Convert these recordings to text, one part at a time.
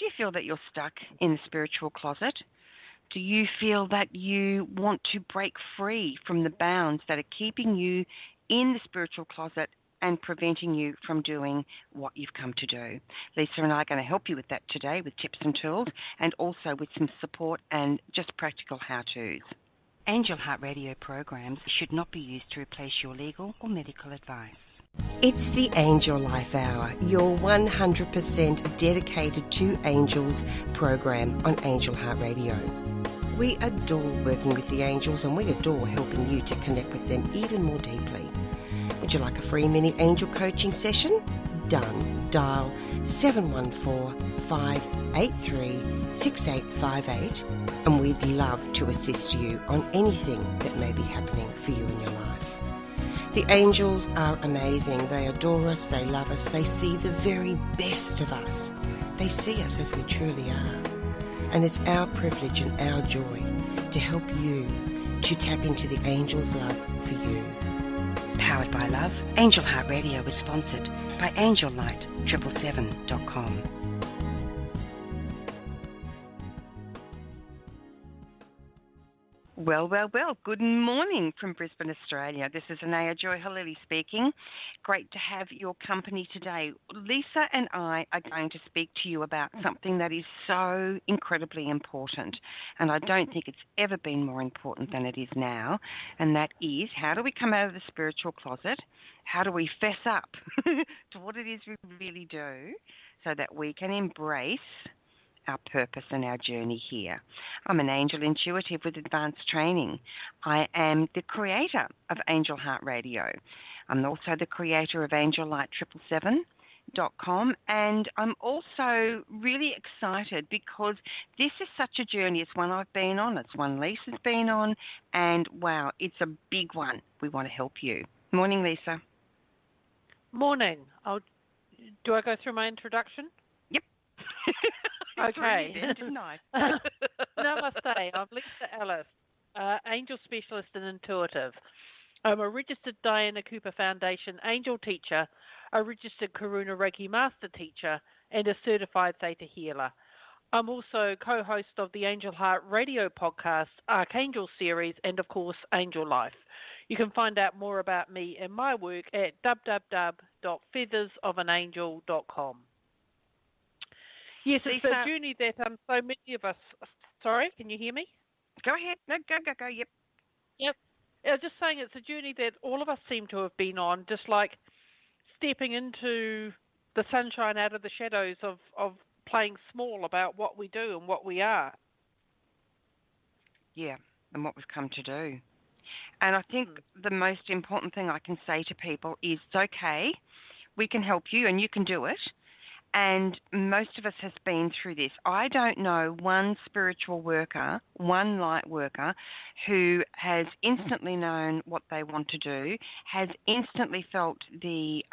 Do you feel that you're stuck in the spiritual closet? Do you feel that you want to break free from the bounds that are keeping you in the spiritual closet and preventing you from doing what you've come to do? Leesa and I are going to help you with that today with tips and tools, and also with some support and just practical how-tos. Angel Heart Radio programs should not be used to replace your legal or medical advice. It's the Angel Life Hour, your 100% dedicated to angels program on Angel Heart Radio. We adore working with the angels, and we adore helping you to connect with them even more deeply. Would you like a free mini angel coaching session? Done. Dial 714-583-6858 and we'd love to assist you on anything that may be happening for you in your life. The angels are amazing. They adore us, they love us, they see the very best of us. They see us as we truly are. And it's our privilege and our joy to help you to tap into the angels' love for you. Powered by Love, Angel Heart Radio is sponsored by AngelLight777.com. Well. Good morning from Brisbane, Australia. This is Anayah Joy Halili speaking. Great to have your company today. Leesa and I are going to speak to you about something that is so incredibly important, and I don't think it's ever been more important than it is now, and that is, how do we come out of the spiritual closet? How do we fess up to what it is we really do so that we can embrace our purpose and our journey here? I'm an angel intuitive with advanced training. I am the creator of Angel Heart Radio. I'm also the creator of AngelLight777.com, and I'm also really excited because this is such a journey. It's one I've been on, it's one Leesa's been on, and wow, it's a big one. We want to help you. Morning, Leesa. Morning. Do I go through my introduction? Yep. Okay. Did, didn't I? Namaste. I'm Leesa Ellis, angel specialist and intuitive. I'm a registered Diana Cooper Foundation angel teacher, a registered Karuna Reiki master teacher, and a certified Theta healer. I'm also co-host of the Angel Heart Radio podcast, Archangel series, and of course, Angel Life. You can find out more about me and my work at www.feathersofangel.com. Yes, it's a journey that so many of us... Sorry, can you hear me? Go ahead. No, go. Yep. I was just saying it's a journey that all of us seem to have been on, just like stepping into the sunshine out of the shadows of playing small about what we do and what we are. Yeah, and what we've come to do. And I think the most important thing I can say to people is it's okay, we can help you and you can do it. And most of us has been through this. I don't know one spiritual worker, one light worker, who has instantly known what they want to do, has instantly felt the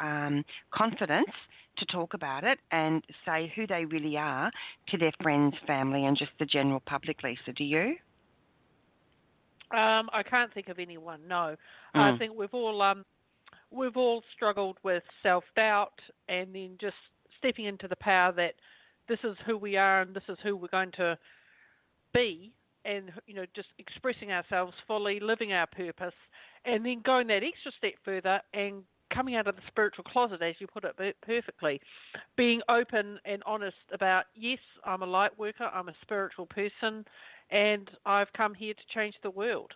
confidence to talk about it and say who they really are to their friends, family, and just the general public. Leesa, do you? I can't think of anyone, no. I think we've all struggled with self-doubt and then just stepping into the power that this is who we are and this is who we're going to be, and just expressing ourselves fully, living our purpose, and then going that extra step further and coming out of the spiritual closet, as you put it perfectly, being open and honest about, yes, I'm a light worker, I'm a spiritual person, and I've come here to change the world.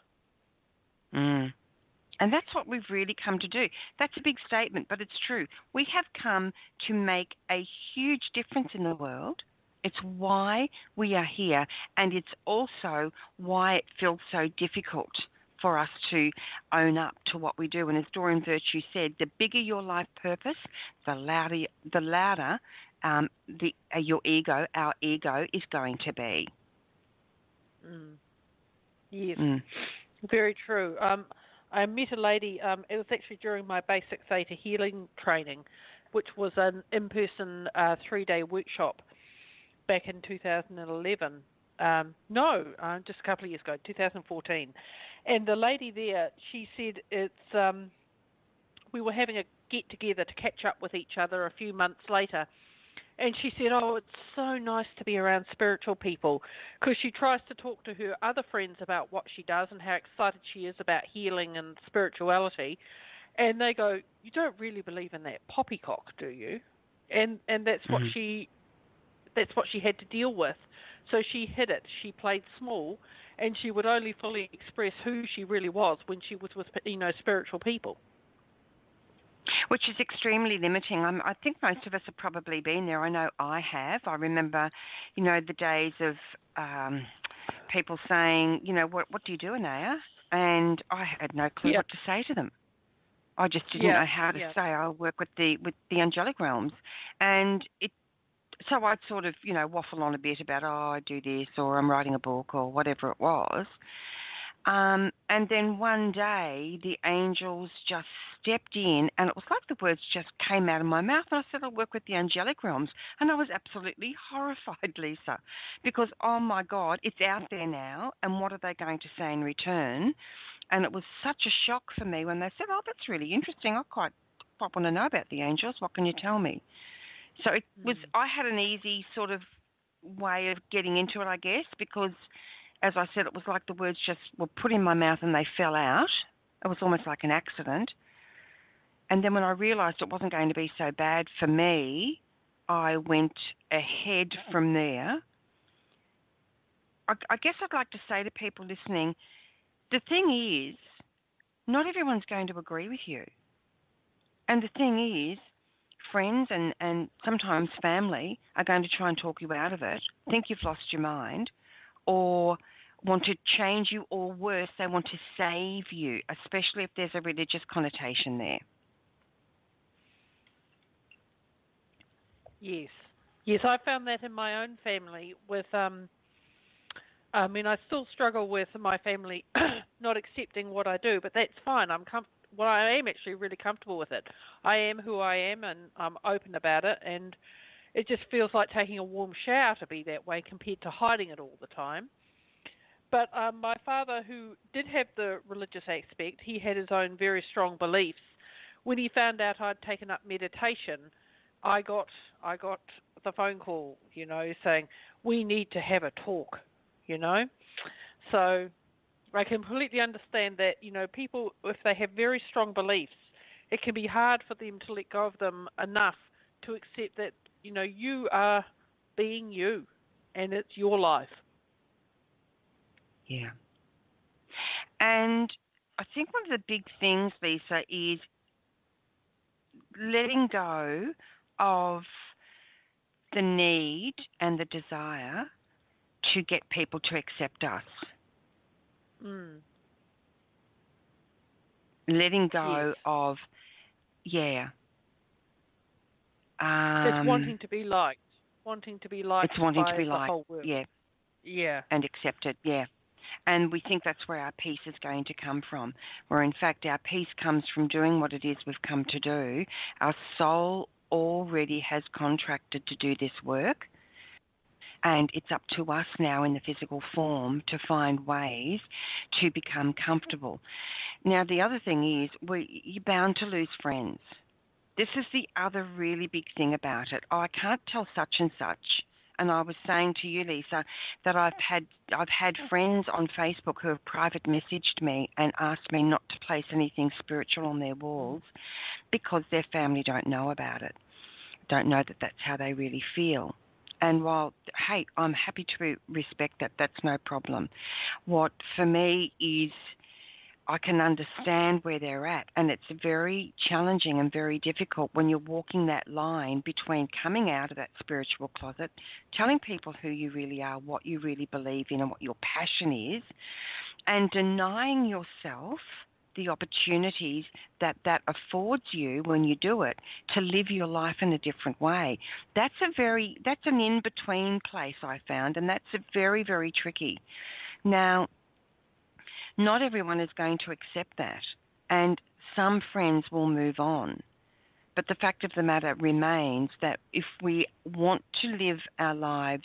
And that's what we've really come to do. That's a big statement, but it's true. We have come to make a huge difference in the world. It's why we are here, and it's also why it feels so difficult for us to own up to what we do. And as Doreen Virtue said, the bigger your life purpose, the louder your ego, our ego, is going to be. Yes, very true. I met a lady, it was actually during my basic Theta healing training, which was an in-person 3-day workshop back in 2011. Just a couple of years ago, 2014. And the lady there, she said we were having a get-together to catch up with each other a few months later, And she said, oh, it's so nice to be around spiritual people, because she tries to talk to her other friends about what she does and how excited she is about healing and spirituality. And they go, you don't really believe in that poppycock, do you? And that's what she had to deal with. So she hid it. She played small, and she would only fully express who she really was when she was with, spiritual people. Which is extremely limiting. I think most of us have probably been there. I know I have. I remember, the days of people saying, what do you do, Anayah? And I had no clue what to say to them. I just didn't know how to say. I work with the angelic realms, and so I'd sort of, waffle on a bit about, I do this, or I'm writing a book, or whatever it was. And then one day, the angels just stepped in, and it was like the words just came out of my mouth, and I said, I work with the angelic realms. And I was absolutely horrified, Leesa, because, oh, my God, it's out there now, and what are they going to say in return? And it was such a shock for me when they said, oh, that's really interesting. I quite want to know about the angels. What can you tell me? So it was. I had an easy sort of way of getting into it, I guess, because, as I said, it was like the words just were put in my mouth and they fell out. It was almost like an accident. And then when I realised it wasn't going to be so bad for me, I went ahead from there. I guess I'd like to say to people listening, the thing is, not everyone's going to agree with you. And the thing is, friends and sometimes family are going to try and talk you out of it, think you've lost your mind, or want to change you, or worse, they want to save you, especially if there's a religious connotation there. Yes, I found that in my own family with, I still struggle with my family not accepting what I do, but that's fine. I am actually really comfortable with it. I am who I am, and I'm open about it, and it just feels like taking a warm shower to be that way compared to hiding it all the time. But my father, who did have the religious aspect, he had his own very strong beliefs. When he found out I'd taken up meditation, I got the phone call, saying, we need to have a talk, So I completely understand that, people, if they have very strong beliefs, it can be hard for them to let go of them enough to accept that, you are being you, and it's your life. Yeah. And I think one of the big things, Leesa, is letting go of the need and the desire to get people to accept us. Letting go of, it's wanting to be liked. It's wanting to be liked, the whole world. Yeah. And accepted, And we think that's where our peace is going to come from, where in fact our peace comes from doing what it is we've come to do. Our soul already has contracted to do this work, and it's up to us now in the physical form to find ways to become comfortable. Now, the other thing is you're bound to lose friends. This is the other really big thing about it. I can't tell such and such. And I was saying to you, Leesa, that I've had friends on Facebook who have private messaged me and asked me not to place anything spiritual on their walls because their family don't know about it, don't know that that's how they really feel. And while, hey, I'm happy to respect that, that's no problem. What for me is, I can understand where they're at, and it's very challenging and very difficult when you're walking that line between coming out of that spiritual closet, telling people who you really are, what you really believe in and what your passion is, and denying yourself the opportunities that affords you when you do it to live your life in a different way. That's an in-between place, I found, and that's very, very tricky. Now, not everyone is going to accept that, and some friends will move on. But the fact of the matter remains that if we want to live our lives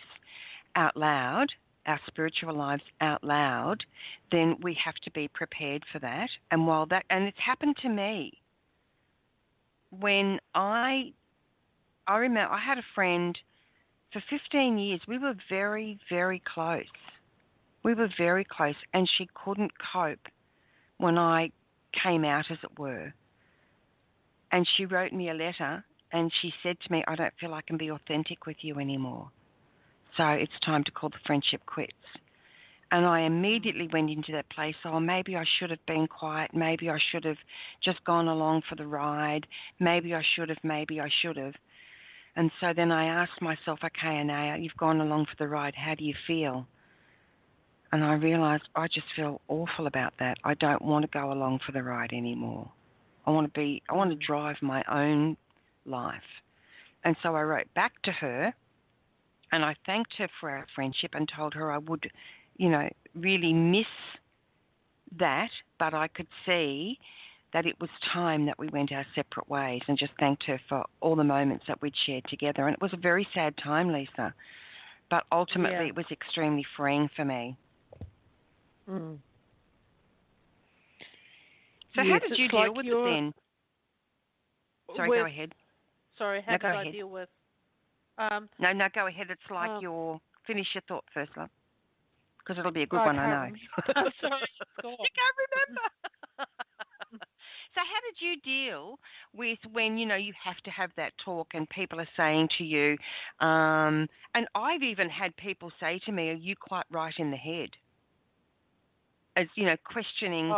out loud, our spiritual lives out loud, then we have to be prepared for that. And it's happened to me. When I I remember I had a friend for 15 years. We were very, very close. We were very close, and she couldn't cope when I came out, as it were. And she wrote me a letter, and she said to me, I don't feel I can be authentic with you anymore. So it's time to call the friendship quits. And I immediately went into that place, maybe I should have been quiet. Maybe I should have just gone along for the ride. Maybe I should have. And so then I asked myself, okay, Anayah, you've gone along for the ride. How do you feel? And I realized I just feel awful about that. I don't want to go along for the ride anymore. I want to drive my own life. And so I wrote back to her, and I thanked her for our friendship and told her I would, really miss that, but I could see that it was time that we went our separate ways, and just thanked her for all the moments that we'd shared together. And it was a very sad time, Leesa, but ultimately it was extremely freeing for me. Mm. So how did you deal with it then? Sorry, go ahead. Sorry, how did I deal with... No, go ahead. It's like finish your thought first, love, because it'll be a good one, I know. I'm sorry. You can't remember. So how did you deal with when, you have to have that talk and people are saying to you, and I've even had people say to me, are you quite right in the head? As, questioning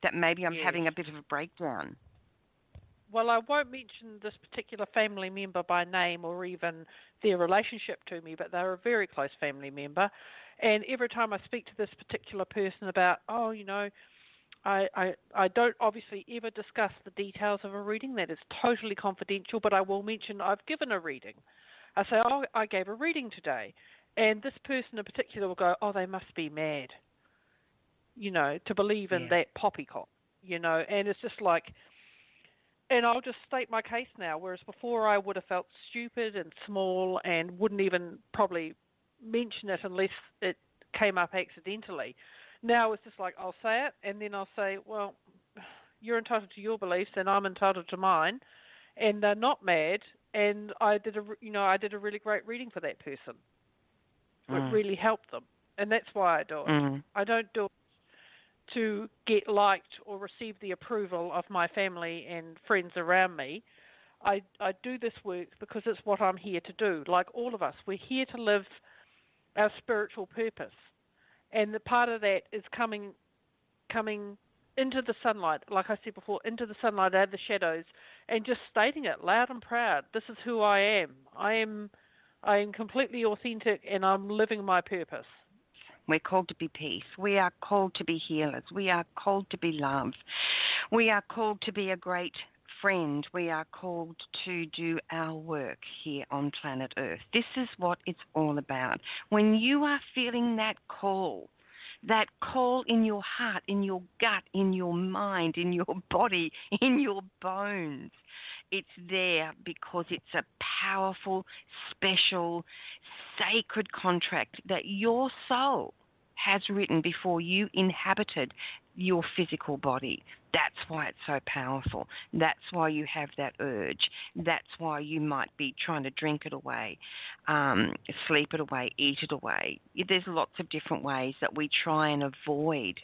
that maybe I'm having a bit of a breakdown. Well, I won't mention this particular family member by name or even their relationship to me, but they're a very close family member. And every time I speak to this particular person about, I don't obviously ever discuss the details of a reading. That is totally confidential, but I will mention I've given a reading. I say, I gave a reading today. And this person in particular will go, they must be mad, to believe in that poppycock, and it's just like... And I'll just state my case now, whereas before I would have felt stupid and small and wouldn't even probably mention it unless it came up accidentally. Now it's just like I'll say it, and then I'll say, well, you're entitled to your beliefs and I'm entitled to mine, and they're not mad. And I did a really great reading for that person. It really helped them, and that's why I do it. I don't do it to get liked or receive the approval of my family and friends around me. I do this work because it's what I'm here to do. Like all of us, we're here to live our spiritual purpose. And the part of that is coming into the sunlight, like I said before, into the sunlight, out of the shadows, and just stating it loud and proud. This is who I am. I am completely authentic, and I'm living my purpose. We're called to be peace. We are called to be healers. We are called to be love. We are called to be a great friend. We are called to do our work here on planet Earth. This is what it's all about. When you are feeling that call in your heart, in your gut, in your mind, in your body, in your bones, it's there because it's a powerful, special, sacred contract that your soul has written before you inhabited your physical body. That's why it's so powerful. That's why you have that urge. That's why you might be trying to drink it away, sleep it away, eat it away. There's lots of different ways that we try and avoid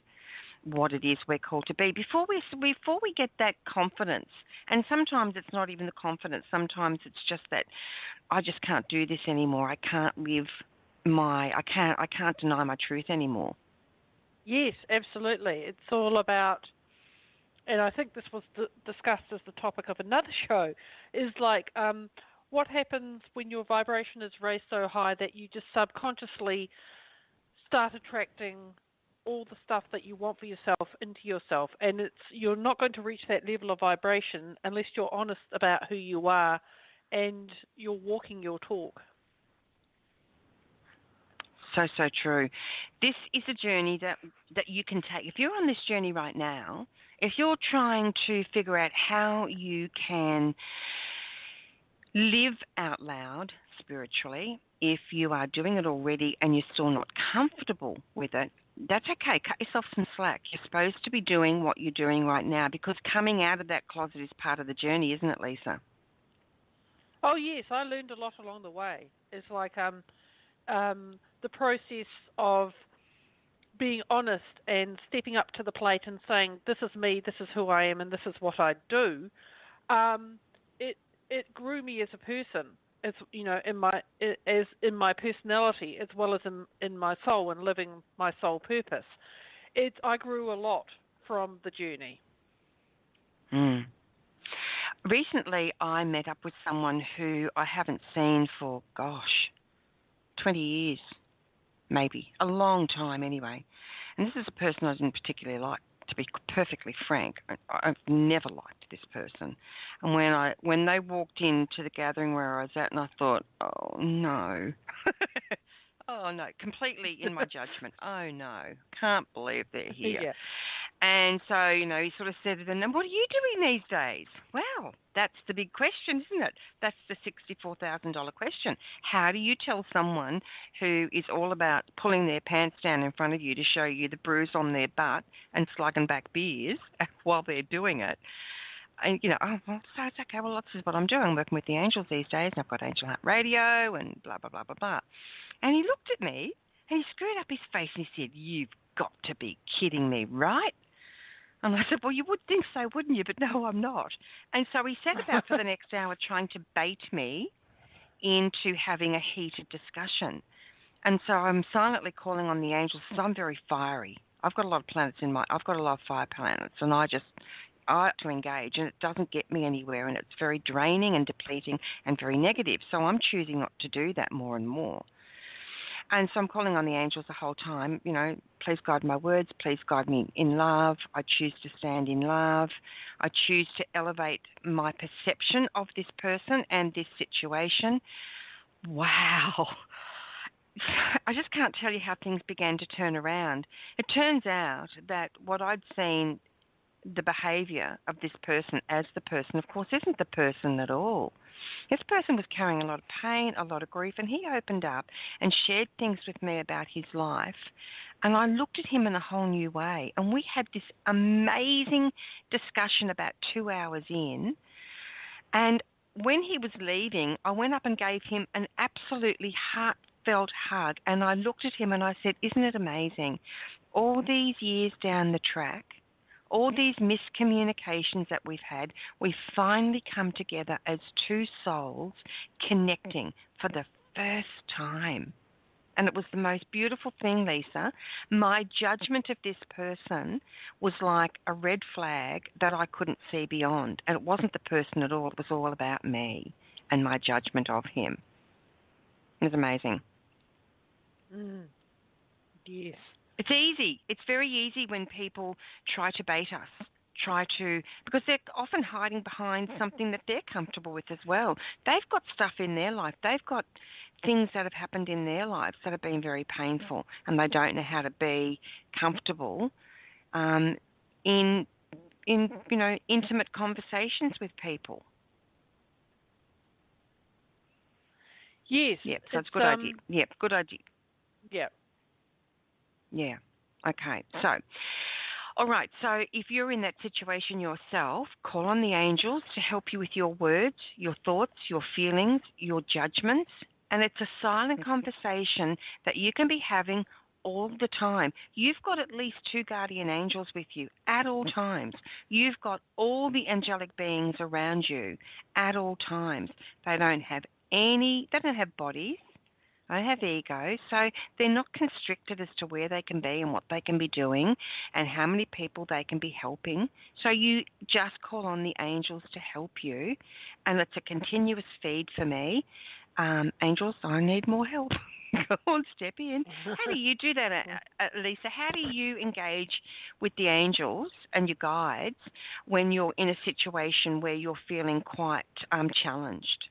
what it is we're called to be before we get that confidence. And sometimes it's not even the confidence. Sometimes it's just that I just can't do this anymore. I can't deny my truth anymore. Yes, absolutely. It's all about, and I think this was discussed as the topic of another show, is like what happens when your vibration is raised so high that you just subconsciously start attracting all the stuff that you want for yourself into yourself, and you're not going to reach that level of vibration unless you're honest about who you are and you're walking your talk. So true. This is a journey that you can take. If you're on this journey right now, if you're trying to figure out how you can live out loud spiritually, if you are doing it already and you're still not comfortable with it, that's okay. Cut yourself some slack. You're supposed to be doing what you're doing right now because coming out of that closet is part of the journey, isn't it, Leesa? Oh yes, I learned a lot along the way. It's like the process of being honest and stepping up to the plate and saying, "This is me, this is who I am, and this is what I do." It grew me as a person, as in my personality, as well as in my soul and living my soul purpose. I grew a lot from the journey. Mm. Recently, I met up with someone who I haven't seen for, 20 years, maybe, a long time anyway. And this is a person I didn't particularly like, to be perfectly frank. I've never liked this person. And when they walked into the gathering where I was at, and I thought, oh no. Oh no, completely in my judgment. Oh no, can't believe they're here. Yeah. And so, he sort of said to them, what are you doing these days? Well, that's the big question, isn't it? That's the $64,000 question. How do you tell someone who is all about pulling their pants down in front of you to show you the bruise on their butt and slugging back beers while they're doing it? And, so it's okay, well, this is what I'm doing. I'm working with the angels these days, and I've got Angel Heart Radio and blah, blah, blah, blah, blah. And he looked at me, and he screwed up his face, and he said, you've got to be kidding me, right? And I said, well, you would think so, wouldn't you? But no, I'm not. And so he set about for the next hour trying to bait me into having a heated discussion. And so I'm silently calling on the angels because I'm very fiery. I've got a lot of planets I've got a lot of fire planets, and I like to engage, and it doesn't get me anywhere, and it's very draining and depleting and very negative. So I'm choosing not to do that more and more. And so I'm calling on the angels the whole time, please guide my words, please guide me in love. I choose to stand in love. I choose to elevate my perception of this person and this situation. Wow. I just can't tell you how things began to turn around. It turns out that what I'd seen, the behaviour of this person as the person, of course, isn't the person at all. This person was carrying a lot of pain, a lot of grief, and he opened up and shared things with me about his life. And I looked at him in a whole new way. And we had this amazing discussion about 2 hours in. And when he was leaving, I went up and gave him an absolutely heartfelt hug. And I looked at him and I said, isn't it amazing? All these years down the track, all these miscommunications that we've had, we finally come together as two souls connecting for the first time. And it was the most beautiful thing, Leesa. My judgment of this person was like a red flag that I couldn't see beyond. And it wasn't the person at all. It was all about me and my judgment of him. It was amazing. Yes. It's easy. It's very easy when people try to bait us, because they're often hiding behind something that they're comfortable with as well. They've got stuff in their life. They've got things that have happened in their lives that have been very painful, and they don't know how to be comfortable in intimate conversations with people. Yes. Yep. So it's a good idea. Yep. Good idea. Yeah. Yeah. Okay. So, all right. So if you're in that situation yourself, call on the angels to help you with your words, your thoughts, your feelings, your judgments. And it's a silent conversation that you can be having all the time. You've got at least 2 guardian angels with you at all times. You've got all the angelic beings around you at all times. They don't have bodies. They don't have egos, so they're not constricted as to where they can be and what they can be doing and how many people they can be helping. So you just call on the angels to help you, and it's a continuous feed for me. Angels, I need more help. Go on, step in. How do you do that, Leesa? How do you engage with the angels and your guides when you're in a situation where you're feeling quite challenged?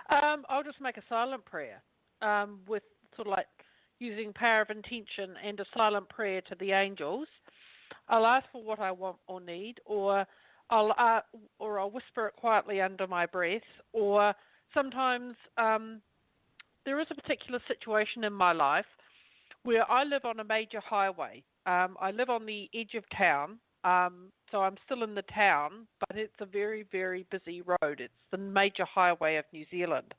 I'll just make a silent prayer with sort of like using power of intention and a silent prayer to the angels. I'll ask for what I want or need, or I'll whisper it quietly under my breath, or sometimes there is a particular situation in my life where I live on a major highway. I live on the edge of town, So I'm still in the town, but it's a very, very busy road. It's the major highway of New Zealand.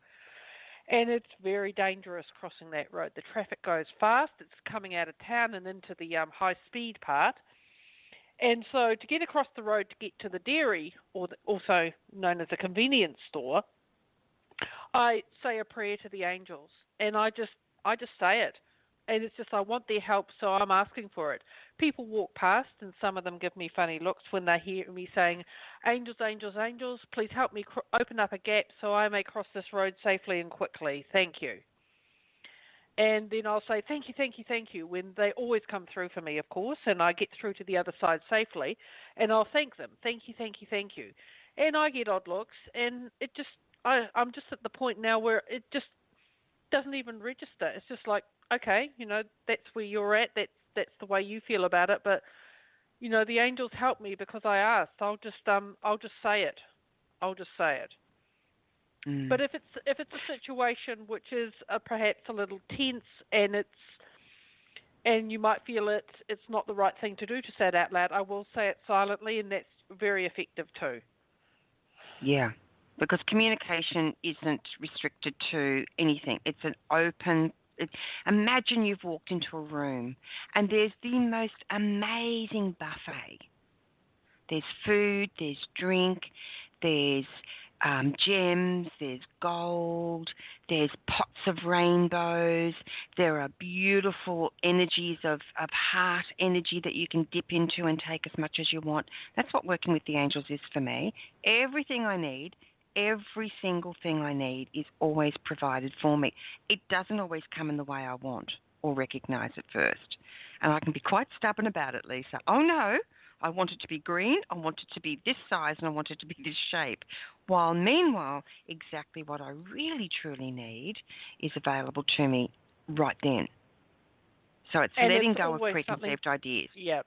And it's very dangerous crossing that road. The traffic goes fast. It's coming out of town and into the high-speed part. And so to get across the road to get to the dairy, or also known as a convenience store, I say a prayer to the angels. And I just say it. And it's just I want their help, so I'm asking for it. People walk past, and some of them give me funny looks when they hear me saying, "Angels, angels, angels, please help me open up a gap so I may cross this road safely and quickly. Thank you." And then I'll say, "Thank you, thank you, thank you," when they always come through for me, of course, and I get through to the other side safely, and I'll thank them. "Thank you, thank you, thank you." And I get odd looks, and I'm just at the point now where it just doesn't even register. It's just like, okay, that's where you're at. That's the way you feel about it. But the angels help me because I asked. I'll just say it. I'll just say it. Mm. But if it's a situation which is perhaps a little tense and you might feel it's not the right thing to do to say it out loud, I will say it silently, and that's very effective too. Yeah. Because communication isn't restricted to anything. It's an open. Imagine you've walked into a room and there's the most amazing buffet. There's food, there's drink, there's gems, there's gold, there's pots of rainbows, there are beautiful energies of heart energy that you can dip into and take as much as you want. That's what working with the angels is for me. Everything I need, every single thing I need is always provided for me. It doesn't always come in the way I want or recognise it first. And I can be quite stubborn about it, Leesa. Oh, no, I want it to be green, I want it to be this size, and I want it to be this shape. While meanwhile, exactly what I really, truly need is available to me right then. So it's letting go of preconceived ideas. Yeah.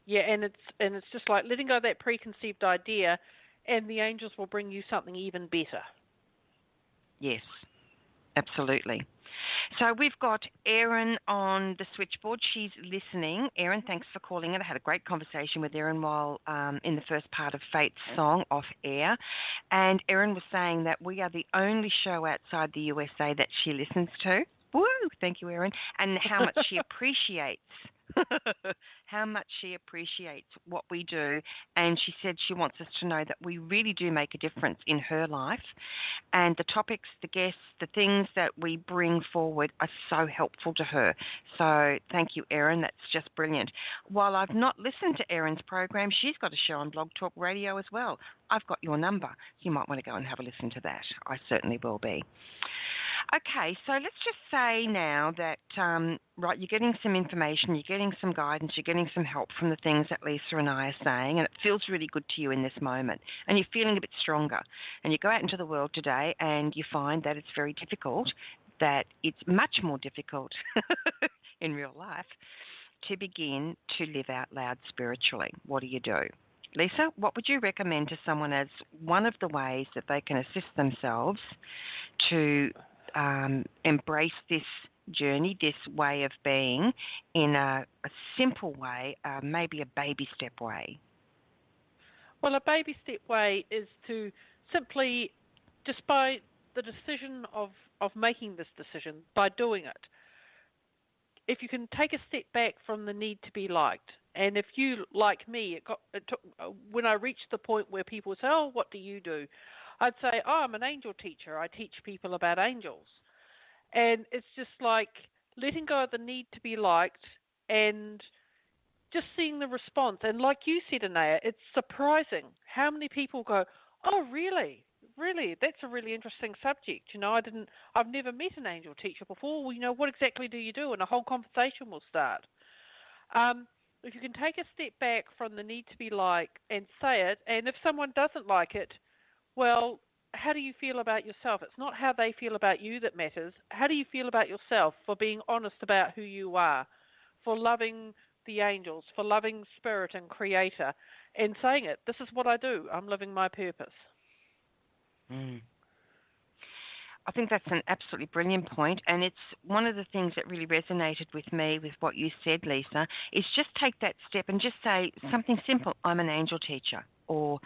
Yeah, and it's just like letting go of that preconceived idea, and the angels will bring you something even better. Yes, absolutely. So we've got Erin on the switchboard. She's listening. Erin, thanks for calling in. I had a great conversation with Erin while in the first part of Fate's song off air. And Erin was saying that we are the only show outside the USA that she listens to. Woo! Thank you, Erin. And how much she appreciates what we do. And she said she wants us to know that we really do make a difference in her life. And the topics, the guests, the things that we bring forward are so helpful to her. So thank you, Erin. That's just brilliant. While I've not listened to Erin's program, she's got a show on Blog Talk Radio as well. I've got your number. You might want to go and have a listen to that. I certainly will be. Okay, so let's just say now that, right, you're getting some information, you're getting some guidance, you're getting some help from the things that Leesa and I are saying, and it feels really good to you in this moment, and you're feeling a bit stronger. And you go out into the world today and you find that it's very difficult, that it's much more difficult in real life to begin to live out loud spiritually. What do you do? Leesa, what would you recommend to someone as one of the ways that they can assist themselves to embrace this journey, this way of being, in a simple way, maybe a baby step way? Well, a baby step way is to simply, just by the decision of making this decision, by doing it, if you can take a step back from the need to be liked, and if you, like me, it took when I reached the point where people say, "Oh, what do you do?" I'd say, "Oh, I'm an angel teacher. I teach people about angels." And it's just like letting go of the need to be liked and just seeing the response. And like you said, Anayah, it's surprising how many people go, "Oh, really? Really? That's a really interesting subject. I've never met an angel teacher before. Well, what exactly do you do?" And a whole conversation will start. If you can take a step back from the need to be liked and say it, and if someone doesn't like it, well, how do you feel about yourself? It's not how they feel about you that matters. How do you feel about yourself for being honest about who you are, for loving the angels, for loving Spirit and Creator, and saying it, "This is what I do. I'm living my purpose." Mm. I think that's an absolutely brilliant point, and it's one of the things that really resonated with me with what you said, Leesa, is just take that step and just say something simple. I'm an angel teacher, or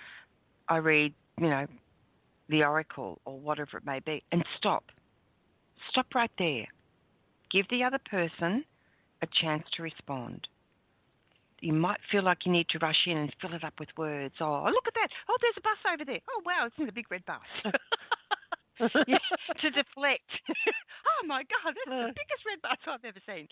I read, the oracle, or whatever it may be, and stop. Stop right there. Give the other person a chance to respond. You might feel like you need to rush in and fill it up with words. Oh, look at that. Oh, there's a bus over there. Oh, wow, it's in the big red bus. Yeah, to deflect. Oh, my God, that's the biggest red bus I've ever seen.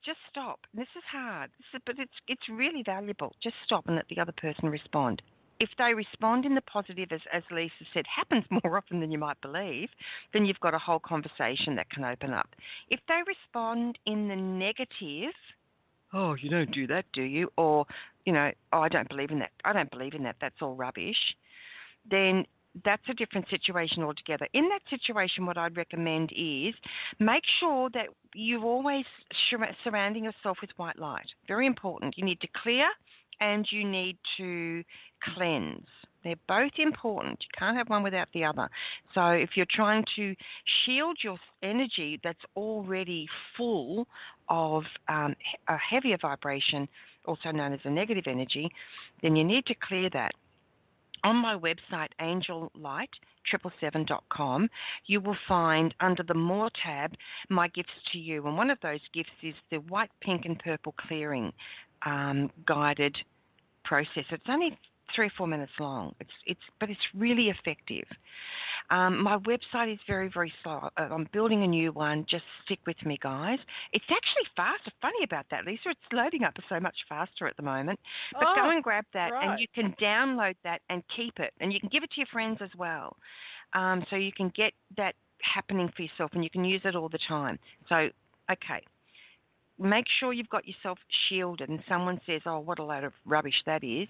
Just stop. This is hard, but it's really valuable. Just stop and let the other person respond. If they respond in the positive, as Leesa said, happens more often than you might believe, then you've got a whole conversation that can open up. If they respond in the negative, oh, you don't do that, do you? Or, oh, I don't believe in that. I don't believe in that. That's all rubbish. Then that's a different situation altogether. In that situation, what I'd recommend is make sure that you're always surrounding yourself with white light. Very important. You need to clear and you need to cleanse. They're both important. You can't have one without the other. So if you're trying to shield your energy that's already full of a heavier vibration, also known as a negative energy, then you need to clear that. On my website, angellight777.com, you will find under the More tab my gifts to you. And one of those gifts is the white, pink, and purple clearing guided process. It's only 3 or 4 minutes long. But it's really effective. My website is very, very slow. I'm building a new one. Just stick with me, guys. It's actually faster. Funny about that, Leesa. It's loading up so much faster at the moment. But go and grab that, and you can download that and keep it. And you can give it to your friends as well. So you can get that happening for yourself, and you can use it all the time. So, okay. Make sure you've got yourself shielded, and someone says, oh, what a load of rubbish that is.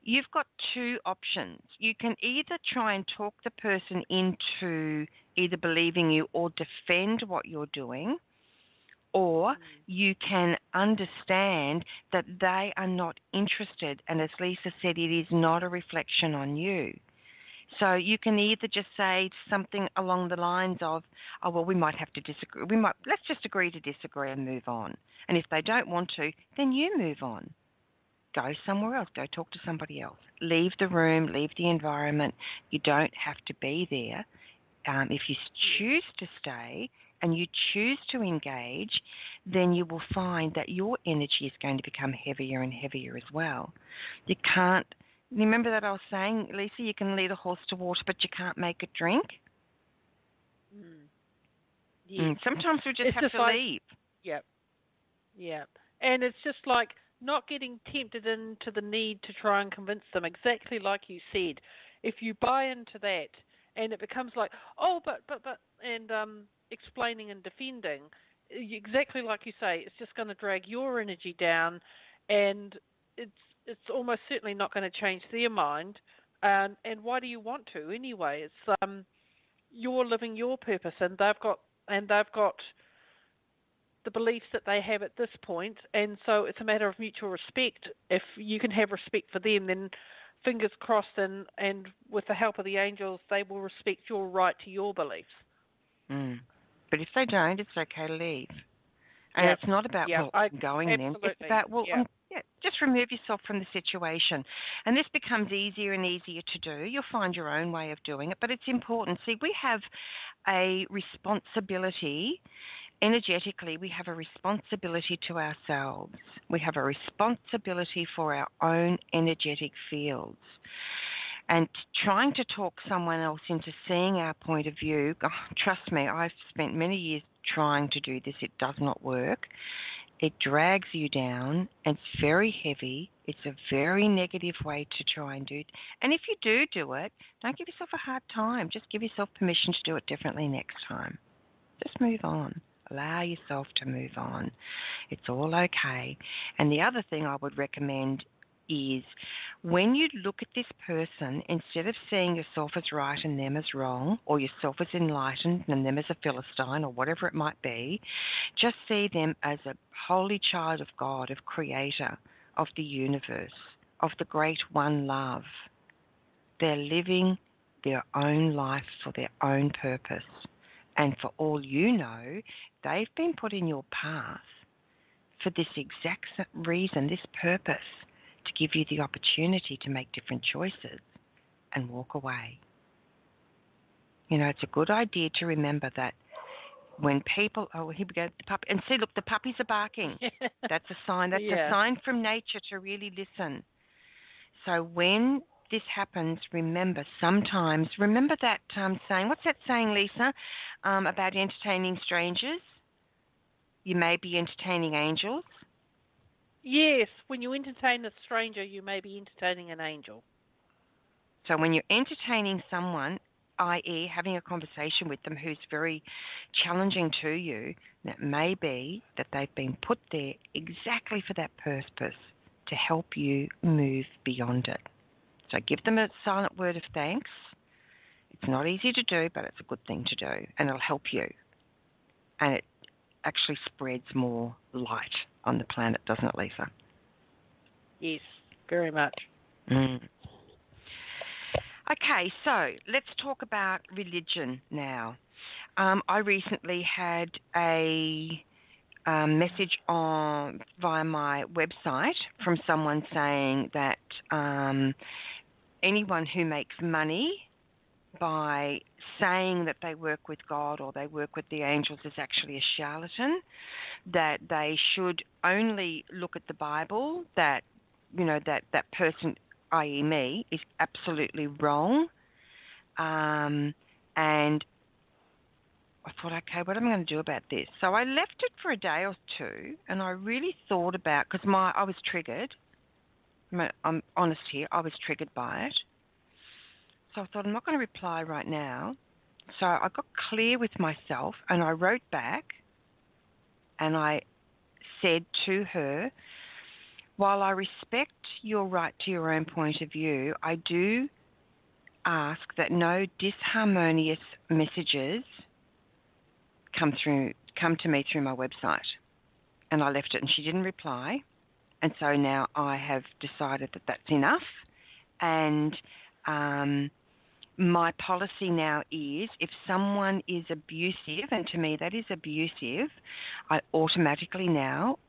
You've got 2 options. You can either try and talk the person into either believing you or defend what you're doing, or you can understand that they are not interested, and as Leesa said, it is not a reflection on you. So you can either just say something along the lines of, oh, well, we might have to disagree. Let's just agree to disagree and move on. And if they don't want to, then you move on. Go somewhere else. Go talk to somebody else. Leave the room. Leave the environment. You don't have to be there. If you choose to stay and you choose to engage, then you will find that your energy is going to become heavier and heavier as well. You can't. Remember that I was saying, Leesa, you can lead a horse to water, but you can't make it drink? Sometimes we just have to leave. Yep. And it's just like not getting tempted into the need to try and convince them, exactly like you said. If you buy into that and it becomes like, oh, but, and explaining and defending, exactly like you say, it's just going to drag your energy down, and it's almost certainly not going to change their mind. And why do you want to anyway? It's you're living your purpose, and they've got the beliefs that they have at this point, and so it's a matter of mutual respect. If you can have respect for them, then fingers crossed, and with the help of the angels, they will respect your right to your beliefs. But if they don't, it's okay to leave. And it's not about, I'm going then. It's about, just remove yourself from the situation. And this becomes easier and easier to do. You'll find your own way of doing it, but it's important. See, we have a responsibility. Energetically, we have a responsibility to ourselves. We have a responsibility for our own energetic fields. And trying to talk someone else into seeing our point of view, trust me, I've spent many years trying to do this. It does not work. It drags you down. It's very heavy. It's a very negative way to try and do it. And if you do it, don't give yourself a hard time. Just give yourself permission to do it differently next time. Just move on. Allow yourself to move on. It's all okay. And the other thing I would recommend is when you look at this person, instead of seeing yourself as right and them as wrong, or yourself as enlightened and them as a Philistine, or whatever it might be, just see them as a holy child of God, of Creator, of the universe, of the great one love. They're living their own life for their own purpose. And for all you know, they've been put in your path for this exact reason, this purpose, to give you the opportunity to make different choices and walk away. You know, it's a good idea to remember that when people, oh, here we go, the puppy, and see, look, the puppies are barking. That's a sign. That's a sign from nature to really listen. So when this happens, remember that saying. What's that saying, Leesa, about entertaining strangers? You may be entertaining angels. Yes, when you entertain a stranger, you may be entertaining an angel. So when you're entertaining someone, i.e. having a conversation with them who's very challenging to you, that may be that they've been put there exactly for that purpose, to help you move beyond it. So give them a silent word of thanks. It's not easy to do, but it's a good thing to do, and it'll help you. And it actually spreads more light on the planet, doesn't it, Leesa? Yes, very much. Okay, so let's talk about religion now. I recently had a message via my website from someone saying that anyone who makes money by saying that they work with God or they work with the angels is actually a charlatan, that they should only look at the Bible, that, you know, that person, i.e. me, is absolutely wrong. And I thought, okay, what am I going to do about this? So I left it for a day or two, and I really thought about, because I was triggered. I'm honest here, I was triggered by it. So I thought, I'm not going to reply right now. So I got clear with myself, and I wrote back, and I said to her, while I respect your right to your own point of view, I do ask that no disharmonious messages come to me through my website. And I left it, and she didn't reply. And so now I have decided that that's enough. And my policy now is, if someone is abusive, and to me that is abusive, I automatically now,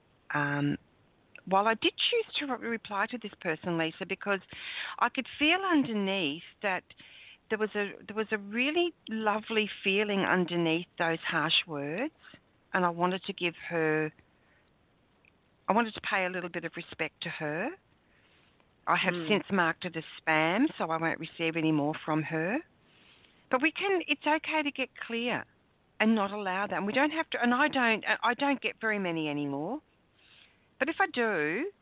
while I did choose to reply to this person, Leesa, because I could feel underneath that there was a really lovely feeling underneath those harsh words, and I wanted to pay a little bit of respect to her. I have since marked it as spam, so I won't receive any more from her. But it's okay to get clear and not allow that. And we don't have to, and I don't get very many anymore. But if I do,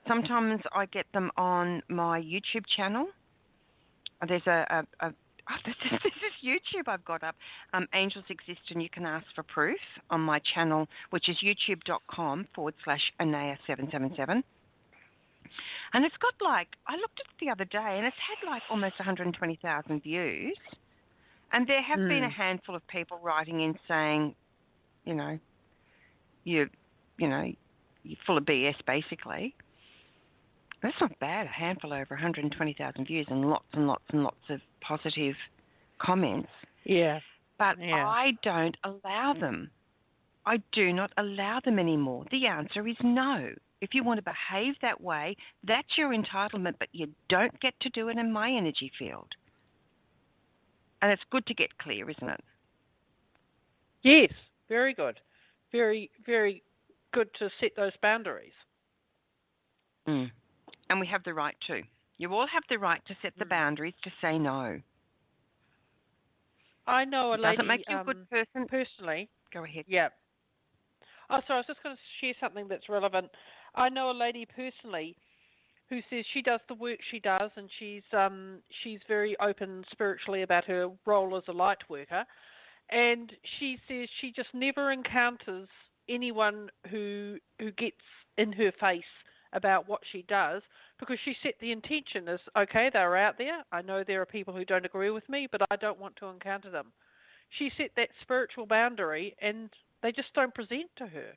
sometimes I get them on my YouTube channel. There's this is YouTube I've got up. Angels Exist and You Can Ask for Proof on my channel, which is youtube.com/Anayah777. And it's got I looked at it the other day, and it's had almost 120,000 views. And there have been a handful of people writing in saying, you're full of BS, basically. That's not bad, a handful over 120,000 views and lots and lots and lots of positive comments. Yeah. But I don't allow them. I do not allow them anymore. The answer is no. If you want to behave that way, that's your entitlement, but you don't get to do it in my energy field. And it's good to get clear, isn't it? Yes, very good. Very, very good to set those boundaries. And we have the right to. You all have the right to set the boundaries to say no. I know a lady. Doesn't make you a good person. Personally. Go ahead. Yeah. Oh, sorry, I was just going to share something that's relevant. I know a lady personally who says she does the work she does, and she's very open spiritually about her role as a light worker. And she says she just never encounters anyone who gets in her face about what she does, because she set the intention as, okay, they're out there. I know there are people who don't agree with me, but I don't want to encounter them. She set that spiritual boundary, and they just don't present to her,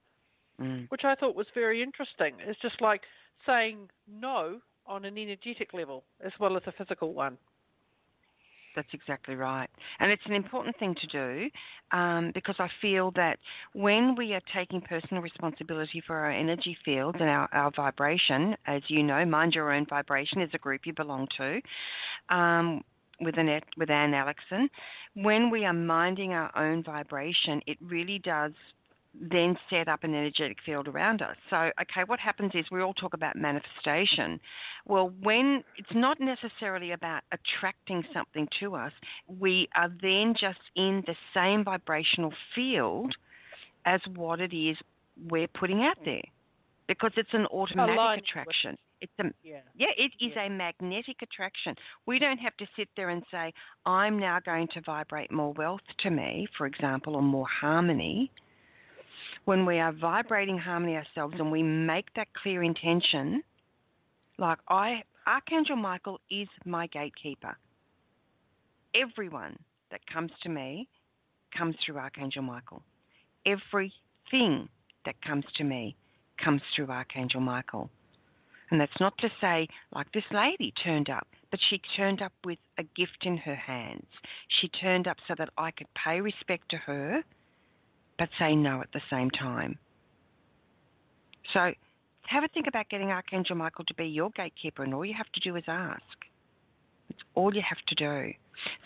which I thought was very interesting. It's just like saying no on an energetic level as well as a physical one. That's exactly right. And it's an important thing to do because I feel that when we are taking personal responsibility for our energy fields and our vibration, as you know, Mind Your Own Vibration is a group you belong to, with Anne Alexson, when we are minding our own vibration, it really does then set up an energetic field around us. So, okay, what happens is we all talk about manifestation. Well, when it's not necessarily about attracting something to us, we are then just in the same vibrational field as what it is we're putting out there, because it's an automatic attraction. It is a magnetic attraction. We don't have to sit there and say, I'm now going to vibrate more wealth to me, for example, or more harmony. When we are vibrating harmony ourselves and we make that clear intention, like Archangel Michael is my gatekeeper. Everyone that comes to me comes through Archangel Michael. Everything that comes to me comes through Archangel Michael. And that's not to say, like this lady turned up, but she turned up with a gift in her hands. She turned up so that I could pay respect to her, but say no at the same time. So have a think about getting Archangel Michael to be your gatekeeper, and all you have to do is ask. It's all you have to do.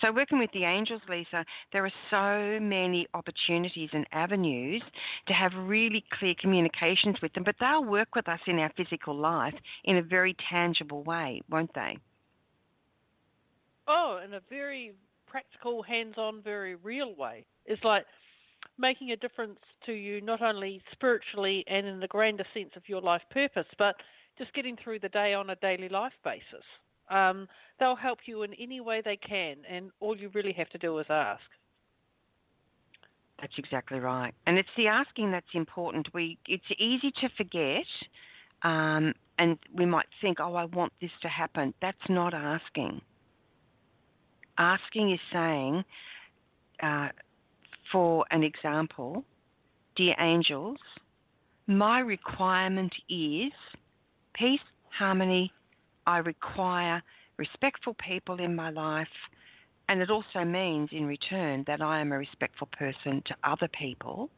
So working with the angels, Leesa, there are so many opportunities and avenues to have really clear communications with them, but they'll work with us in our physical life in a very tangible way, won't they? Oh, in a very practical, hands-on, very real way. It's like making a difference to you not only spiritually and in the grander sense of your life purpose, but just getting through the day on a daily life basis. They'll help you in any way they can, and all you really have to do is ask. That's exactly right. And it's the asking that's important. It's easy to forget, and we might think, oh, I want this to happen. That's not asking. Asking is saying, for an example, dear angels, my requirement is peace, harmony. I require respectful people in my life, and it also means in return that I am a respectful person to other people.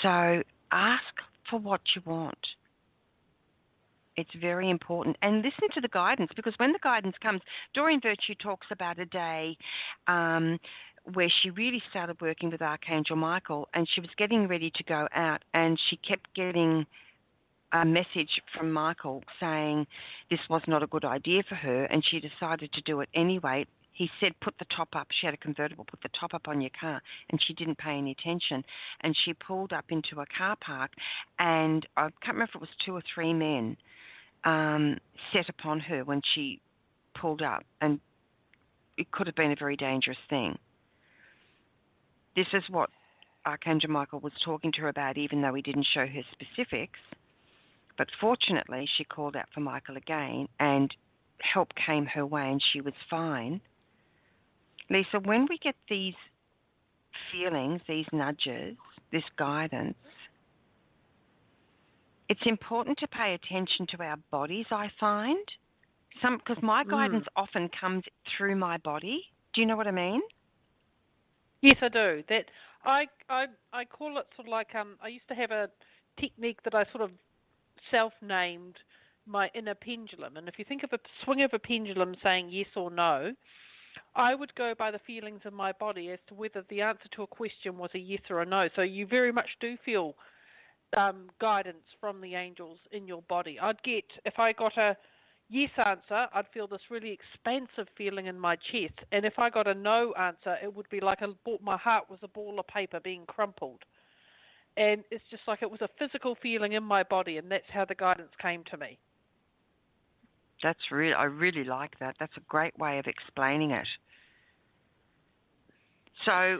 So ask for what you want. It's very important. And listen to the guidance, because when the guidance comes, Doreen Virtue talks about a day where she really started working with Archangel Michael, and she was getting ready to go out, and she kept getting a message from Michael saying this was not a good idea for her, and she decided to do it anyway. He said, put the top up. She had a convertible, put the top up on your car, and she didn't pay any attention. And she pulled up into a car park, and I can't remember if it was 2 or 3 men set upon her when she pulled up, and it could have been a very dangerous thing. This is what Archangel Michael was talking to her about, even though he didn't show her specifics. But fortunately, she called out for Michael again, and help came her way, and she was fine. Leesa, when we get these feelings, these nudges, this guidance, it's important to pay attention to our bodies, I find. Because my guidance often comes through my body. Do you know what I mean? Yes, I do. That I call it sort of like I used to have a technique that I sort of self-named my inner pendulum. And if you think of a swing of a pendulum saying yes or no, I would go by the feelings in my body as to whether the answer to a question was a yes or a no. So you very much do feel guidance from the angels in your body. If I got a yes answer, I'd feel this really expansive feeling in my chest. And if I got a no answer, it would be like my heart was a ball of paper being crumpled. And it's just like it was a physical feeling in my body, and that's how the guidance came to me. I really like that. That's a great way of explaining it. So,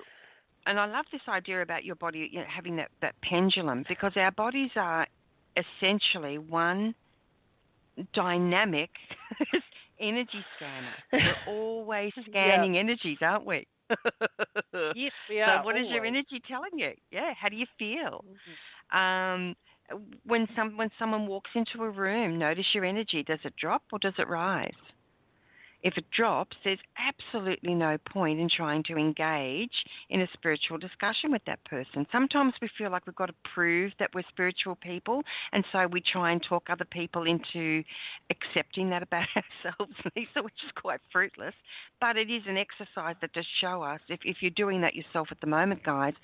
and I love this idea about your body having that pendulum, because our bodies are essentially one dynamic energy scanner. We're always scanning energies, aren't we? Yes, we are. So what is your energy telling you? Yeah, how do you feel? When someone walks into a room, notice your energy. Does it drop or does it rise? If it drops, there's absolutely no point in trying to engage in a spiritual discussion with that person. Sometimes we feel like we've got to prove that we're spiritual people, and so we try and talk other people into accepting that about ourselves, Leesa, which is quite fruitless. But it is an exercise that does show us, if you're doing that yourself at the moment, guys,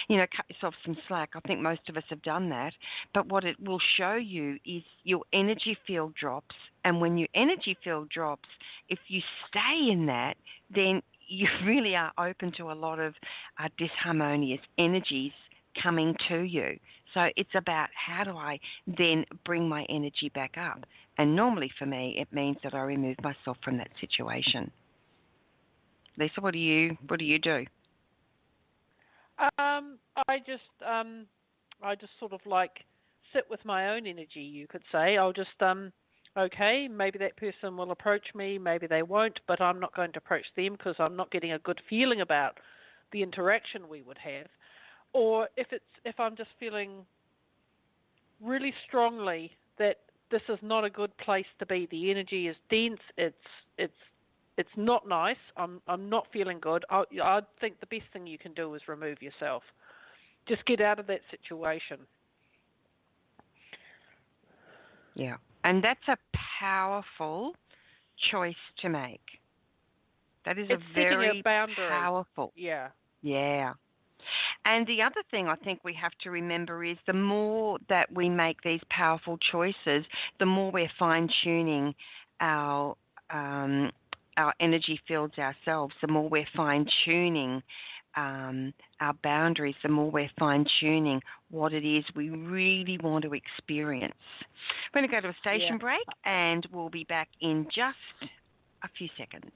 cut yourself some slack. I think most of us have done that. But what it will show you is your energy field drops. And when your energy field drops, if you stay in that, then you really are open to a lot of disharmonious energies coming to you. So it's about, how do I then bring my energy back up? And normally for me, it means that I remove myself from that situation. Leesa, what do you do? I just sort of like sit with my own energy, you could say. I'll just okay, maybe that person will approach me, maybe they won't, but I'm not going to approach them because I'm not getting a good feeling about the interaction we would have. Or if I'm just feeling really strongly that this is not a good place to be, the energy is dense, it's not nice, I'm not feeling good, I think the best thing you can do is remove yourself. Just get out of that situation. Yeah. And that's a powerful choice to make. That is it's a very a boundary. Powerful. Yeah. Yeah. And the other thing I think we have to remember is the more that we make these powerful choices, the more we're fine-tuning our energy fields ourselves, the more we're fine-tuning our boundaries, the more we're fine-tuning what it is we really want to experience. We're going to go to a station break, and we'll be back in just a few seconds.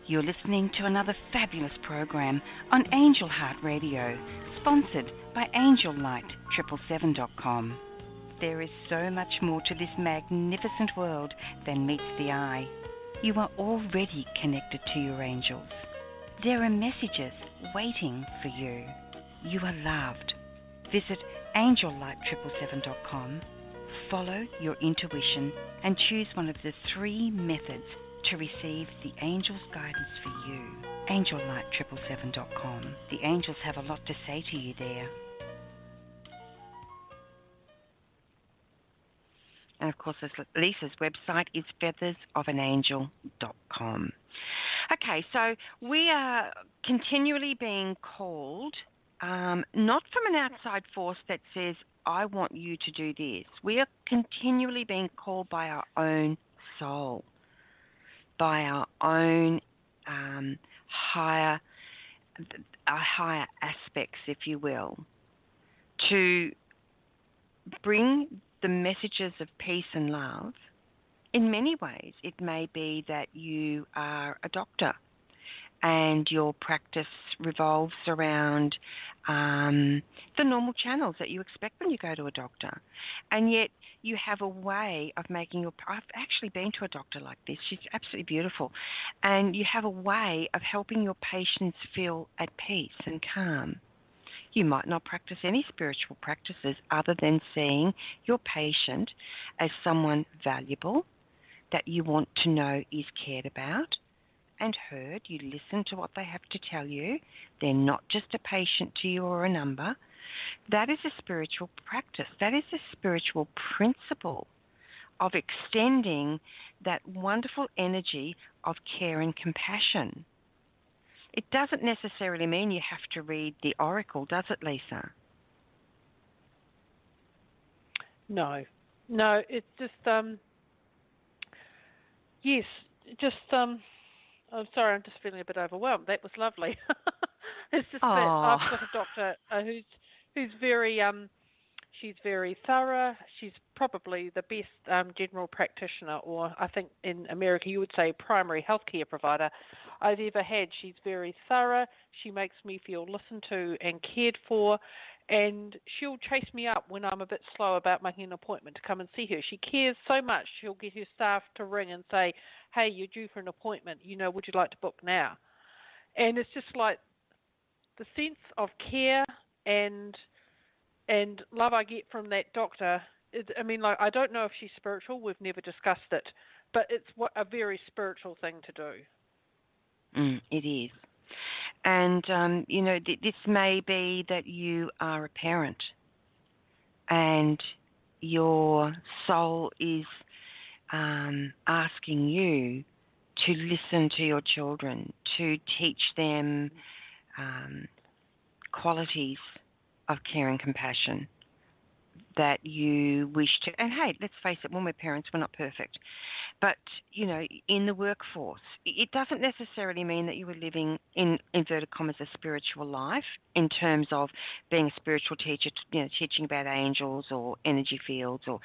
You're listening to another fabulous program on Angel Heart Radio, sponsored by AngelLight777.com. There is so much more to this magnificent world than meets the eye. You are already connected to your angels. There are messages waiting for you. You are loved. Visit AngelLight777.com, follow your intuition, and choose one of the 3 methods to receive the angels' guidance for you. AngelLight777.com. The angels have a lot to say to you there. And of course, Leesa's website is feathersofanangel.com. Okay, so we are continually being called, not from an outside force that says, I want you to do this. We are continually being called by our own soul, by our own higher aspects, if you will, to bring the messages of peace and love. In many ways, it may be that you are a doctor and your practice revolves around the normal channels that you expect when you go to a doctor. And yet you have a way of making I've actually been to a doctor like this. She's absolutely beautiful. And you have a way of helping your patients feel at peace and calm. You might not practice any spiritual practices other than seeing your patient as someone valuable that you want to know is cared about and heard. You listen to what they have to tell you. They're not just a patient to you or a number. That is a spiritual practice. That is a spiritual principle of extending that wonderful energy of care and compassion. It doesn't necessarily mean you have to read the oracle, does it, Leesa? No, it's just, yes, just, I'm sorry, I'm just feeling a bit overwhelmed. That was lovely. It's just that I've got a doctor who's very, she's very thorough. She's probably the best general practitioner, or I think in America you would say primary healthcare provider I've ever had. She's very thorough. She makes me feel listened to and cared for, and she'll chase me up when I'm a bit slow about making an appointment to come and see her. She cares so much. She'll get her staff to ring and say, hey, you're due for an appointment. Would you like to book now? And it's just like the sense of care and love I get from that doctor. I don't know if she's spiritual. We've never discussed it, but it's a very spiritual thing to do. It is. And, this may be that you are a parent and your soul is asking you to listen to your children, to teach them qualities of care and compassion that you wish to. And hey, let's face it, when we're parents, we're not perfect. But, in the workforce, it doesn't necessarily mean that you are living in inverted commas a spiritual life in terms of being a spiritual teacher, teaching about angels or energy fields, or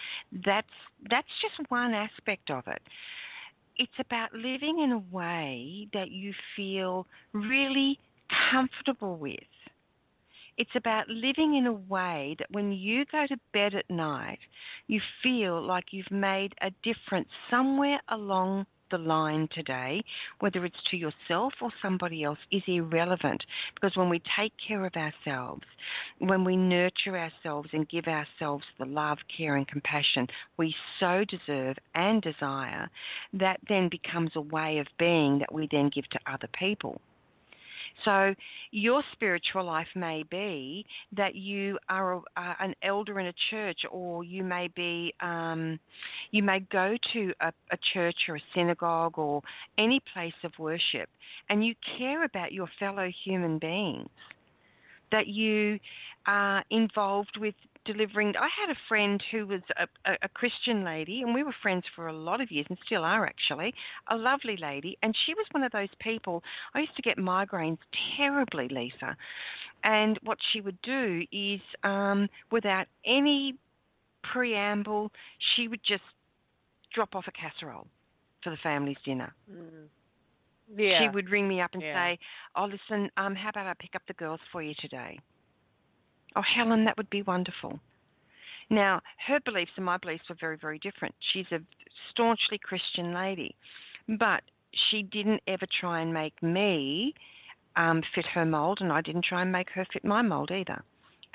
that's just one aspect of it. It's about living in a way that you feel really comfortable with. It's about living in a way that when you go to bed at night, you feel like you've made a difference somewhere along the line today, whether it's to yourself or somebody else, is irrelevant. Because when we take care of ourselves, when we nurture ourselves and give ourselves the love, care and compassion we so deserve and desire, that then becomes a way of being that we then give to other people. So your spiritual life may be that you are an elder in a church, or you may be, you may go to a church or a synagogue or any place of worship, and you care about your fellow human beings, that you are involved with delivering. I had a friend who was a Christian lady, and we were friends for a lot of years and still are actually, a lovely lady, and she was one of those people. I used to get migraines terribly, Leesa, and what she would do is without any preamble, she would just drop off a casserole for the family's dinner. Yeah. She would ring me up and say, oh, listen, how about I pick up the girls for you today? Oh, Helen, that would be wonderful. Now, her beliefs and my beliefs were very, very different. She's a staunchly Christian lady, but she didn't ever try and make me fit her mold, and I didn't try and make her fit my mold either.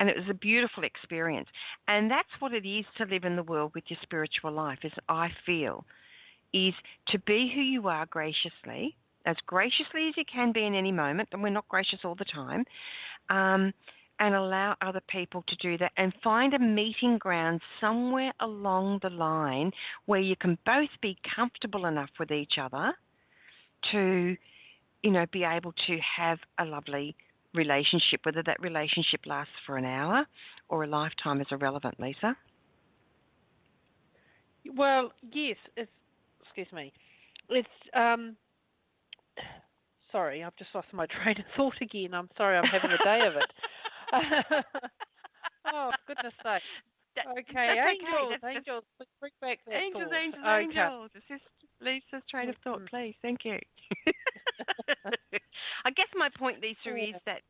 And it was a beautiful experience. And that's what it is to live in the world with your spiritual life, is I feel, is to be who you are graciously as you can be in any moment, and we're not gracious all the time, and allow other people to do that, and find a meeting ground somewhere along the line where you can both be comfortable enough with each other to, be able to have a lovely relationship. Whether that relationship lasts for an hour or a lifetime is irrelevant, Leesa. Well, yes, excuse me. It's sorry, I've just lost my train of thought again. I'm sorry, I'm having a day of it. Oh, goodness sake. Okay, angels, please bring back that thought. Angels. Assist Lisa's train of thought, please. Thank you. I guess my point, Leesa, is that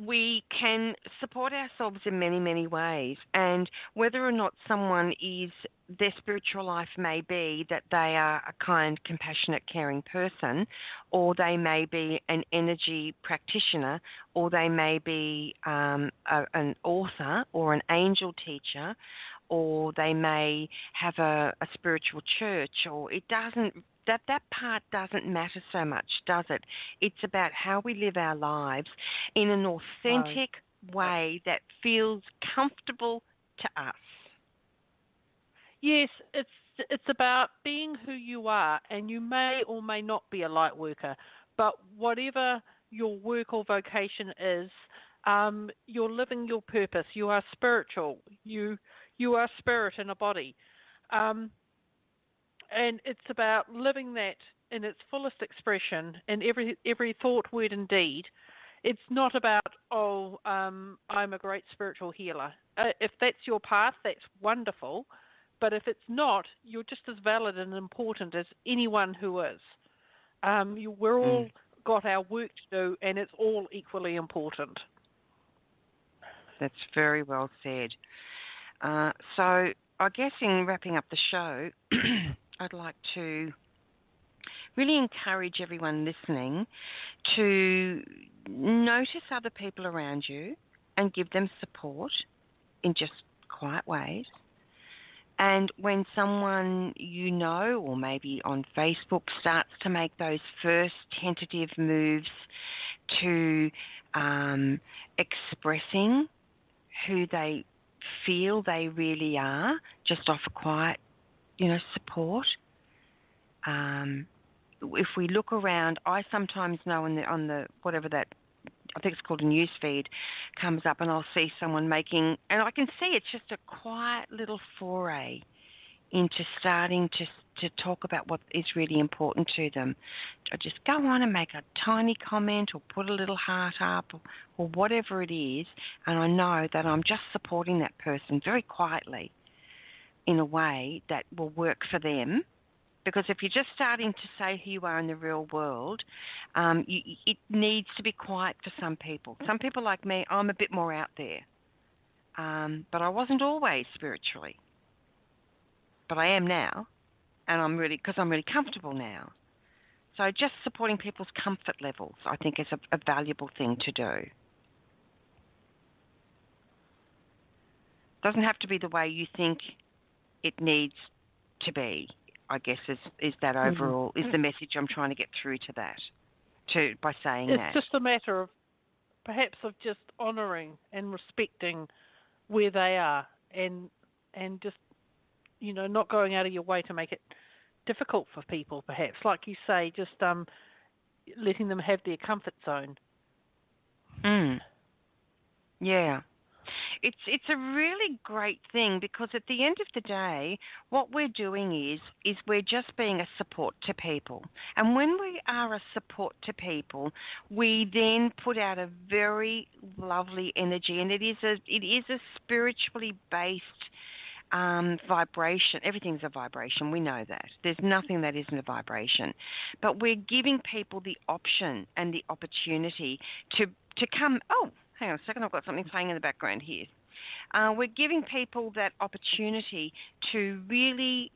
we can support ourselves in many, many ways, and whether or not someone is, their spiritual life may be that they are a kind, compassionate, caring person, or they may be an energy practitioner, or they may be an author or an angel teacher, or they may have a spiritual church, or it doesn't. That part doesn't matter so much, does it? It's about how we live our lives in an authentic way that feels comfortable to us. Yes, it's about being who you are, and you may or may not be a light worker, but whatever your work or vocation is, you're living your purpose. You are spiritual. You are spirit in a body. And it's about living that in its fullest expression in every thought, word, and deed. It's not about, I'm a great spiritual healer. If that's your path, that's wonderful. But if it's not, you're just as valid and important as anyone who is. We're all got our work to do, and it's all equally important. That's very well said. So I guess in wrapping up the show, I'd like to really encourage everyone listening to notice other people around you and give them support in just quiet ways. And when someone you know, or maybe on Facebook, starts to make those first tentative moves to expressing who they feel they really are, just offer quiet, support. If we look around, I sometimes know on the whatever that, I think it's called a news feed, comes up, and I'll see someone making, and I can see it's just a quiet little foray into starting to talk about what is really important to them. I just go on and make a tiny comment or put a little heart up or whatever it is, and I know that I'm just supporting that person very quietly in a way that will work for them. Because if you're just starting to say who you are in the real world, it needs to be quiet for some people. Some people like me, I'm a bit more out there. But I wasn't always spiritually. But I am now, and because I'm really comfortable now. So just supporting people's comfort levels, I think, is a valuable thing to do. Doesn't have to be the way you think it needs to be, I guess, is that overall, is the message I'm trying to get through to that, by saying that. It's just a matter of perhaps of just honouring and respecting where they are, and just, not going out of your way to make it difficult for people, perhaps. Like you say, just letting them have their comfort zone. Yeah. It's a really great thing, because at the end of the day, what we're doing is we're just being a support to people. And when we are a support to people, we then put out a very lovely energy, and it is a spiritually based vibration. Everything's a vibration. We know that. There's nothing that isn't a vibration. But we're giving people the option and the opportunity to come. Oh, hang on a second. I've got something playing in the background here. We're giving people that opportunity to really.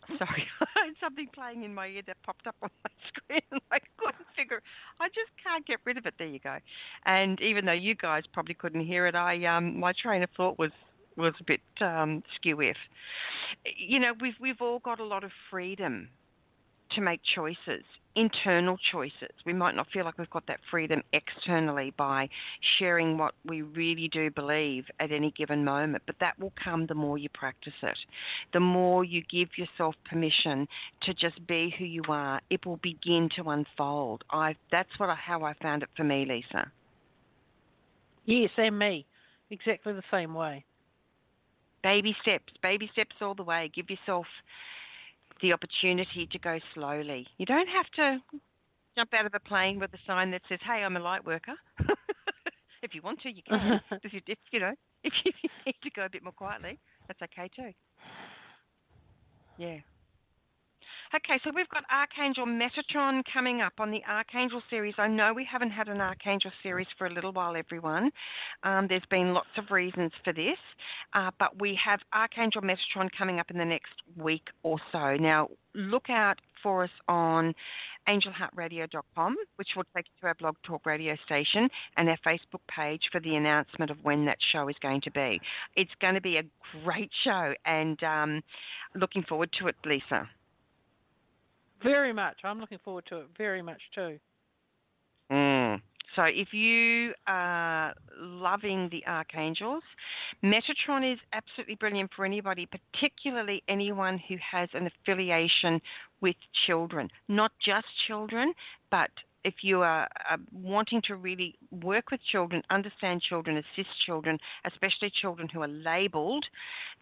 Sorry, I had something playing in my ear that popped up on my screen, and I couldn't figure. I just can't get rid of it. There you go. And even though you guys probably couldn't hear it, my train of thought was a bit skew-if. We've all got a lot of freedom to make choices, internal choices. We might not feel like we've got that freedom externally by sharing what we really do believe at any given moment, but that will come the more you practice it. The more you give yourself permission to just be who you are, it will begin to unfold. That's how I found it for me, Leesa. Yes, and me. Exactly the same way. Baby steps all the way. Give yourself the opportunity to go slowly. You don't have to jump out of a plane with a sign that says, "Hey, I'm a light worker." If you want to, you can. if you need to go a bit more quietly, that's okay too. Yeah. Okay, so we've got Archangel Metatron coming up on the Archangel series. I know we haven't had an Archangel series for a little while, everyone. There's been lots of reasons for this, but we have Archangel Metatron coming up in the next week or so. Now, look out for us on angelheartradio.com, which will take you to our Blog Talk radio station, and our Facebook page for the announcement of when that show is going to be. It's going to be a great show, and looking forward to it, Leesa. Very much. I'm looking forward to it very much too. So if you are loving the Archangels, Metatron is absolutely brilliant for anybody, particularly anyone who has an affiliation with children. Not just children, but if you are wanting to really work with children, understand children, assist children, especially children who are labelled,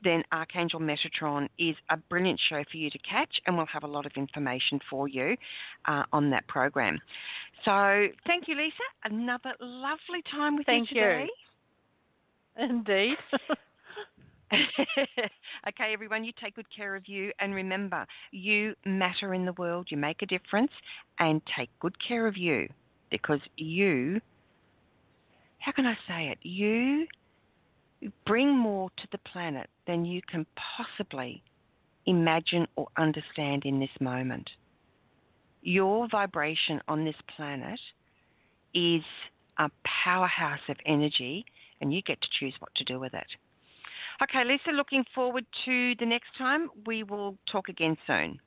then Archangel Metatron is a brilliant show for you to catch, and we'll have a lot of information for you on that program. So thank you, Leesa. Another lovely time with you today. Indeed. Okay, everyone, you take good care of you, and remember, you matter in the world, you make a difference, and take good care of you, because you, how can I say it, you bring more to the planet than you can possibly imagine or understand in this moment. Your vibration on this planet is a powerhouse of energy, and you get to choose what to do with it. Okay, Leesa, looking forward to the next time. We will talk again soon.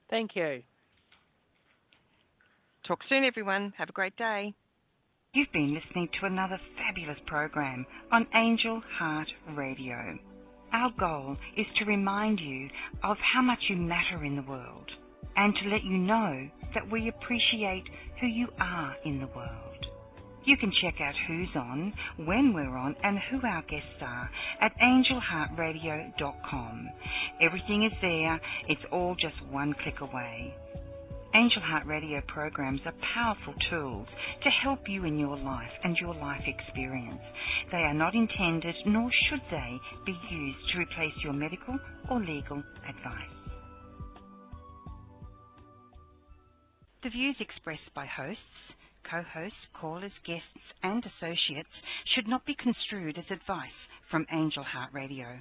Thank you. Talk soon, everyone. Have a great day. You've been listening to another fabulous program on Angel Heart Radio. Our goal is to remind you of how much you matter in the world and to let you know that we appreciate who you are in the world. You can check out who's on, when we're on, and who our guests are at angelheartradio.com. Everything is there. It's all just one click away. Angel Heart Radio programs are powerful tools to help you in your life and your life experience. They are not intended, nor should they, be used to replace your medical or legal advice. The views expressed by hosts, co-hosts, callers, guests and associates should not be construed as advice from Angel Heart Radio.